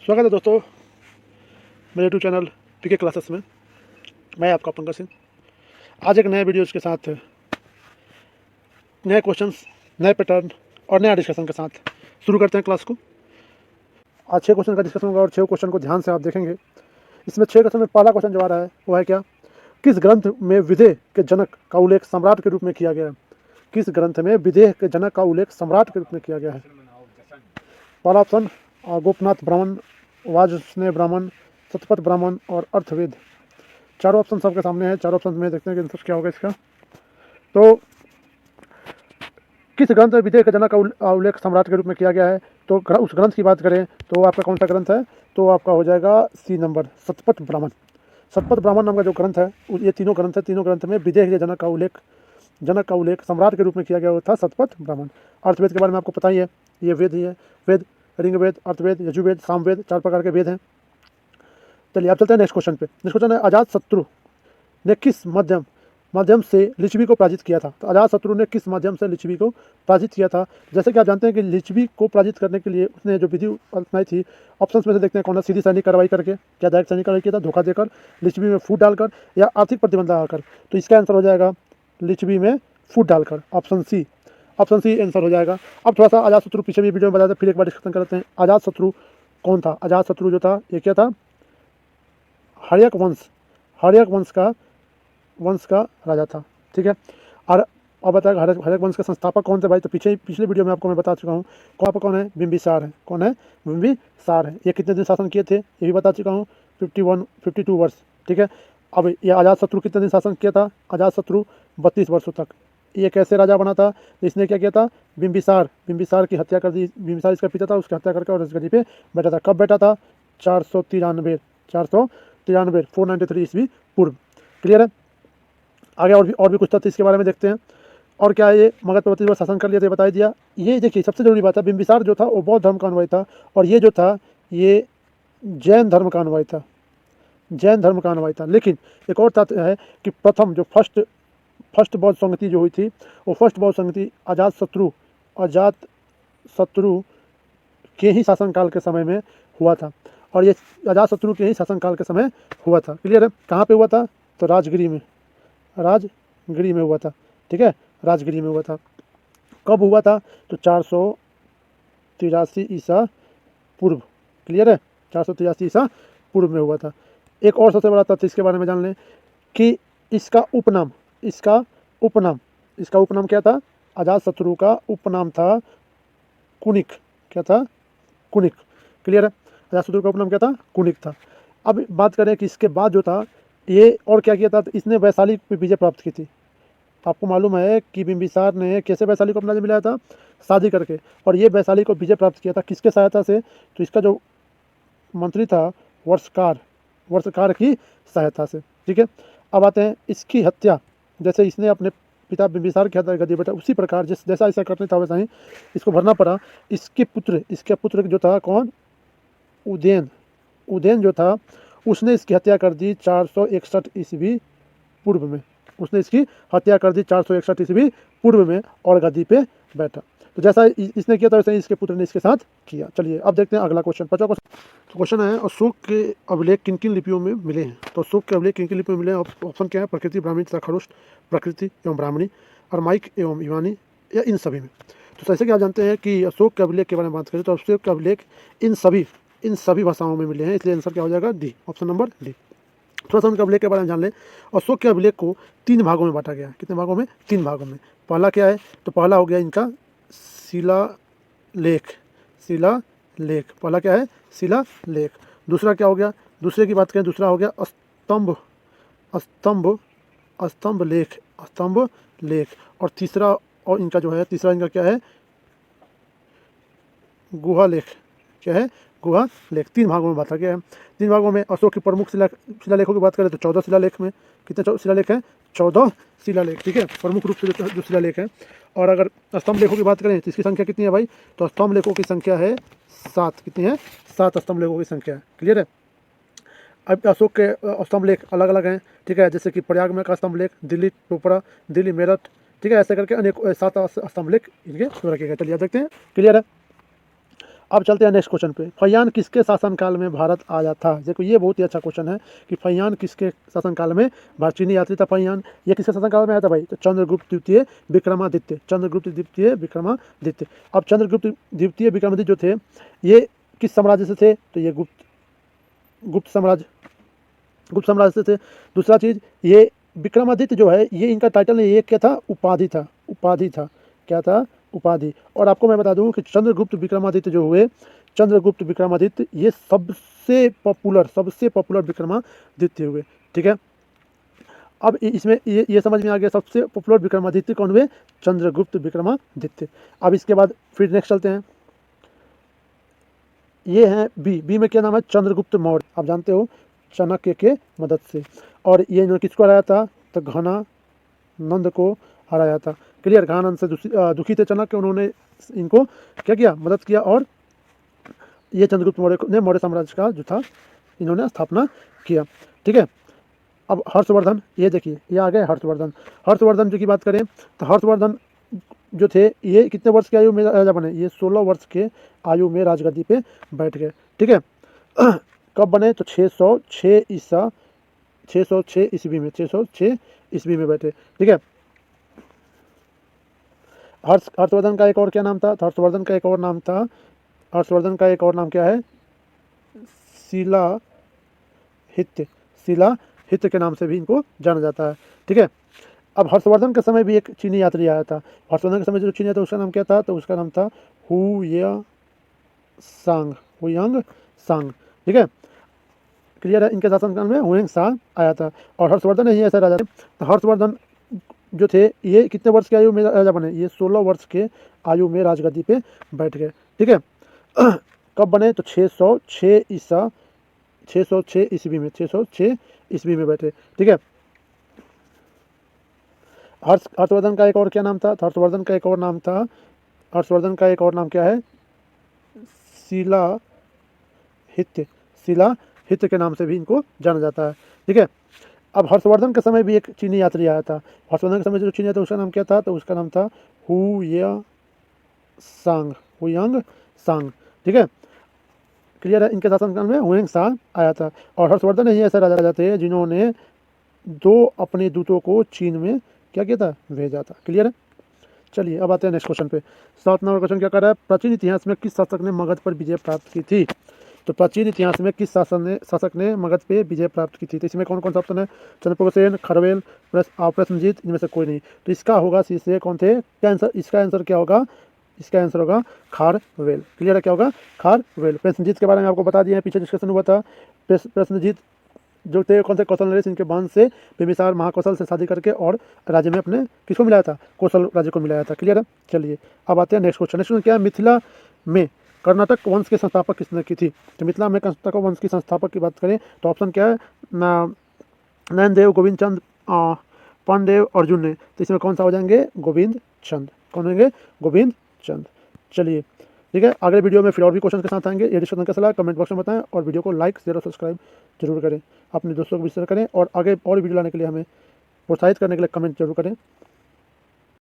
स्वागत है दोस्तों मेरे यूट्यूब चैनल पीके क्लासेस में। मैं आपका पंकज सिंह आज एक नए वीडियोज़ के साथ नए क्वेश्चंस, नए पैटर्न और नया डिस्कशन के साथ शुरू करते हैं क्लास को। आज 6 क्वेश्चन का डिस्कशन होगा और 6 क्वेश्चन को ध्यान से आप देखेंगे। इसमें 6 क्वेश्चन में पहला क्वेश्चन जो आ रहा है वो है क्या, किस ग्रंथ में विदेह के जनक का उल्लेख सम्राट के रूप में किया गया है। किस ग्रंथ में विदेह के जनक का उल्लेख सम्राट के रूप में किया गया है। पहला ऑप्शन गोपनाथ ब्राह्मण, वाजस्नेय ब्राह्मण, शतपथ ब्राह्मण और अर्थवेद। चारों ऑप्शन सबके सामने है। चारों ऑप्शन में देखते हैं कि आंसर क्या होगा इसका। तो किस ग्रंथ में विदेह के जनक का उल्लेख सम्राट के रूप में किया गया है, तो उस ग्रंथ की बात करें तो आपका कौन सा ग्रंथ है, तो आपका हो जाएगा सी नंबर, शतपथ ब्राह्मण। शतपथ ब्राह्मण नाम का जो ग्रंथ है, ये तीनों ग्रंथ है, तीनों ग्रंथ में विदेह के जनक का उल्लेख सम्राट के रूप में किया गया वो था शतपथ ब्राह्मण। अर्थवेद के बारे में आपको पता ही है, ये वेद ही है। वेद ऋग्वेद, अर्थवेद, यजुर्वेद, सामवेद, 4 प्रकार के वेद हैं। चलिए आप चलते हैं नेक्स्ट क्वेश्चन पे। नेक्स्ट क्वेश्चन है, अजातशत्रु ने किस माध्यम से लिच्छवी को पराजित किया था। तो अजातशत्रु ने किस माध्यम से लिच्छवी को पराजित किया था। जैसे कि आप जानते हैं कि लिच्छवी को पराजित करने के लिए उसने जो विधि अपनाई थी, ऑप्शंस में से देखते हैं कौन सा, सीधी सैनिक कार्रवाई करके, क्या डायरेक्ट सैनिक कार्रवाई किया था, धोखा देकर, लिच्छवी में फूट डालकर, या आर्थिक प्रतिबंध लगाकर। तो इसका आंसर हो जाएगा लिच्छवी में फूट डालकर, ऑप्शन सी आंसर हो जाएगा। अब थोड़ा सा अजातशत्रु पीछे भी वीडियो में बताते हैं, फिर एक बार डिस्कशन करते हैं। अजातशत्रु कौन था। अजातशत्रु जो था ये क्या था, हर्यक वंश का राजा था। ठीक है। और अब बताएगा हर्यक वंश के संस्थापक कौन थे भाई। तो पिछले वीडियो में आपको मैं बता चुका हूँ। कौन है, बिंबिसार है। कौन है, बिंबिसार है। ये कितने दिन शासन किए थे ये भी बता चुका हूँ, 52 वर्ष। ठीक है। अब ये अजातशत्रु कितने दिन शासन किया था, अजातशत्रु 32 वर्षों तक। ये कैसे राजा बना था, इसने क्या किया था, बिंबिसार की हत्या कर दी। बिंबिसार इसका पिता था, उसकी हत्या करके और इस गद्दी पे बैठा था। कब बैठा था, 493 493 ईस्वी पूर्व। क्लियर है। आगे और भी कुछ तथ्य इसके बारे में देखते हैं। और क्या है, ये मगध पर 32 वर्ष शासन कर लिया था, बता दिया। ये देखिए सबसे जरूरी बात है, बिंबिसार जो था वो बौद्ध धर्म का अनुयायी था, और ये जो था ये जैन धर्म का अनुयायी था। लेकिन एक और तथ्य है कि प्रथम जो फर्स्ट बौद्ध संगति जो हुई थी, वो फर्स्ट बौद्ध संगति अजातशत्रु के ही शासनकाल के समय में हुआ था, और ये अजातशत्रु के ही शासनकाल के समय हुआ था। क्लियर है। कहाँ पे हुआ था, तो राजगिरी में हुआ था। ठीक है, राजगिरी में हुआ था। कब हुआ था, तो 483 ईसा पूर्व। क्लियर है, 483 ईसा पूर्व में हुआ था। एक और सबसे बड़ा तथ्य इसके बारे में जान लें कि इसका उपनाम क्या था, अजातशत्रु का उपनाम था कुनिक। क्या था, कुनिक। क्लियर है। अजातशत्रु का उपनाम क्या था, कुनिक था। अब बात करें कि इसके बाद जो था ये और क्या किया था, तो इसने वैशाली पे विजय प्राप्त की थी। आपको मालूम है कि बिंबिसार ने कैसे वैशाली को अपना राज्य मिलाया था, शादी करके, और ये वैशाली को विजय प्राप्त किया था किसके सहायता से, तो इसका जो मंत्री था वर्षकार की सहायता से। ठीक है। अब आते हैं इसकी हत्या, जैसे इसने अपने पिता बिंबिसार की हत्या कर दी बेटा, उसी प्रकार जैसा ऐसा करने था वैसा ही इसको भरना पड़ा। इसके पुत्र जो था कौन, उदयन जो था, उसने इसकी हत्या कर दी 461 ईस्वी पूर्व में। और गद्दी पे बैठा। तो जैसा इसने किया था वैसे ही इसके पुत्र ने इसके साथ किया। चलिए अब देखते हैं अगला क्वेश्चन, 5वां क्वेश्चन। तो क्वेश्चन है, अशोक के अभिलेख किन किन लिपियों में मिले हैं। तो अशोक के अभिलेख किन किन लिपियों में मिले हैं। ऑप्शन क्या है, प्रकृति, ब्राह्मणी तथा खरोष्ट, प्रकृति एवं ब्राह्मणी, अरमाइक एवं ईवानी, या इन सभी में। तो जैसे कि आप जानते हैं कि अशोक के अभिलेख के बारे में बात करें तो अशोक के अभिलेख इन सभी भाषाओं में मिले हैं, इसलिए आंसर क्या हो जाएगा, डी, ऑप्शन नंबर डी। थोड़ा सा उनके अभिलेख के बारे में जान लें। अशोक के अभिलेख को 3 भागों में बांटा गया। कितने भागों में, 3 भागों में। पहला क्या है, तो पहला हो गया इनका शिलालेख। पहला क्या है, शिलालेख। दूसरा क्या हो गया, दूसरे की बात करें, दूसरा हो गया स्तंभ लेख। और तीसरा इनका इनका क्या है, गुहा लेख। क्या है, गुहा लेख। 3 भागों में बांटा गया है। 3 भागों में अशोक की प्रमुख शिलालेखों की बात करें तो 14 शिलालेख में कितने शिलालेख हैं, 14 शिलालेख। ठीक है, प्रमुख रूप से जो शिलालेख हैं। और अगर स्तंभ लेखों की बात करें तो इसकी संख्या कितनी है भाई, तो स्तंभ लेखों की संख्या है 7। कितनी है, 7 स्तंभ लेखों की संख्या है। क्लियर है। अब अशोक के स्तंभ लेख अलग अलग हैं। ठीक है, जैसे कि प्रयाग में का स्तंभ लेख, दिल्ली टोपरा, दिल्ली मेरठ। ठीक है, ऐसे करके अनेक 7 स्तंभ लेख इनके रखे गए। चलिए देखते हैं। क्लियर है। अब चलते हैं नेक्स्ट क्वेश्चन पे। फैयान किसके शासनकाल में भारत आया था? देखो ये बहुत ही अच्छा क्वेश्चन है कि फैयान किसके शासनकाल में भारत, चीनी यात्री था फैयान, ये किसके शासनकाल में आया था भाई? तो चंद्रगुप्त द्वितीय विक्रमादित्य, चंद्रगुप्त द्वितीय विक्रमादित्य। अब चंद्रगुप्त द्वितीय विक्रमादित्य जो थे ये किस साम्राज्य से थे? तो ये गुप्त साम्राज्य से थे। दूसरा चीज़, ये विक्रमादित्य जो है ये इनका टाइटल नहीं, ये क्या था? उपाधि था, उपाधि था। क्या था? उपाधि। और आपको मैं बता दूं कि चंद्रगुप्त विक्रमादित्य जो हुए, चंद्रगुप्त विक्रमादित्य ये सबसे पॉपुलर विक्रमादित्य हुए। ठीक है, अब इसमें ये समझ में आ गया सबसे पॉपुलर विक्रमादित्य कौन हुए? चंद्रगुप्त विक्रमादित्य। अब इसके बाद फिर नेक्स्ट चलते हैं, ये हैं बी में क्या नाम है? चंद्रगुप्त मौर्य। आप जानते हो चाणक्य के मदद से। और ये इन्होंने किसको हराया था? तो घनानंद को हराया था। क्लियर, घनानंद से दुखी थे चाणक्य, उन्होंने इनको क्या किया? मदद किया। और ये चंद्रगुप्त मौर्य ने मौर्य साम्राज्य का जो था इन्होंने स्थापना किया। ठीक है, अब हर्षवर्धन, ये देखिए ये आ गए हर्षवर्धन जो की बात करें तो हर्षवर्धन जो थे ये कितने वर्ष की आयु में राजा बने? ये 16 वर्ष के आयु में राजगद्दी पे बैठ गए। ठीक है, कब बने? तो 606 ईस्वी में, 606 ईस्वी में बैठे। ठीक है, हर्षवर्धन का एक और क्या नाम था? हर्षवर्धन का एक और नाम क्या है? शिलाहित्य के नाम से भी इनको जाना जाता है। ठीक है, अब हर्षवर्धन के समय भी एक चीनी यात्री आया था। हर्षवर्धन के समय जो चीनी था उसका नाम क्या था? तो उसका नाम था हुयांग सांग। ठीक है, क्लियर है, इनके शासनकाल में हुयांग सांग आया था। और हर्षवर्धन ही ऐसा राजा थे। तो हर्षवर्धन जो थे ये कितने वर्ष की आयु में राजा बने? ये 16 वर्ष के आयु में राजगद्दी पे बैठ गए। ठीक है, कब बने? तो 606 ईस्वी में, 606 ईस्वी में बैठे। ठीक है, हर्षवर्धन का एक और क्या नाम था? हर्षवर्धन का एक और नाम क्या है? शिलाहित्य के नाम से भी इनको जाना जाता है। ठीक है, अब हर्षवर्धन के समय भी एक चीनी यात्री आया था। हर्षवर्धन के समय जो चीनी था उसका नाम क्या था? तो उसका नाम था हुयांग सांग। ठीक है, क्लियर है, इनके शासनकाल में हुयांग सांग आया था। और हर्षवर्धन ही ऐसे राजा थे जिन्होंने 2 अपने दूतों को चीन में क्या किया था? भेजा था। क्लियर है, चलिए अब आते हैं नेक्स्ट क्वेश्चन पे। 7 नंबर क्वेश्चन क्या कर रहा है? प्राचीन इतिहास में किस शासक ने मगध पर विजय प्राप्त की थी? तो प्राचीन इतिहास में किस शासक ने मगध पे विजय प्राप्त की थी? तो इसमें कौन कौन सा ऑप्शन है? चंद्रप्रभु सेन, खरवेल, प्रसेनजीत, इनमें से कोई नहीं। तो इसका होगा सी से कौन थे? क्या आंसर? इसका आंसर क्या होगा? इसका आंसर होगा खारवेल। क्लियर है, क्या होगा? खारवेल। प्रसेनजीत के बारे में आपको बता दिया है, पीछे डिस्कशन हुआ था। प्रसेनजीत जो थे कौन से? कौशल नरेश, इनके वंश से बिम्बिसार महाकौशल से शादी करके और राज्य में अपने किसको मिलाया था? कौशल राज्य को मिलाया था। क्लियर है, चलिए अब आते हैं नेक्स्ट क्वेश्चन। नेक्स्ट क्या है? मिथिला में कर्नाटक वंश के संस्थापक किसने की थी? तो मिथिला में कर्नाटक वंश की संस्थापक की बात करें तो ऑप्शन क्या है? नैनदेव, गोविंद चंद, पांडेव, अर्जुन ने। तो इसमें कौन सा हो जाएंगे? गोविंद चंद। कौन होंगे? गोविंद चंद। चलिए ठीक है, अगले वीडियो में फिर और भी क्वेश्चन के साथ आएंगे। ये डिस्कशन का सलाह कमेंट बॉक्स में बताएं और वीडियो को लाइक, शेयर और सब्सक्राइब जरूर करें। अपने दोस्तों को भी शेयर करें और आगे और वीडियो लाने के लिए हमें प्रोत्साहित करने के लिए कमेंट जरूर करें।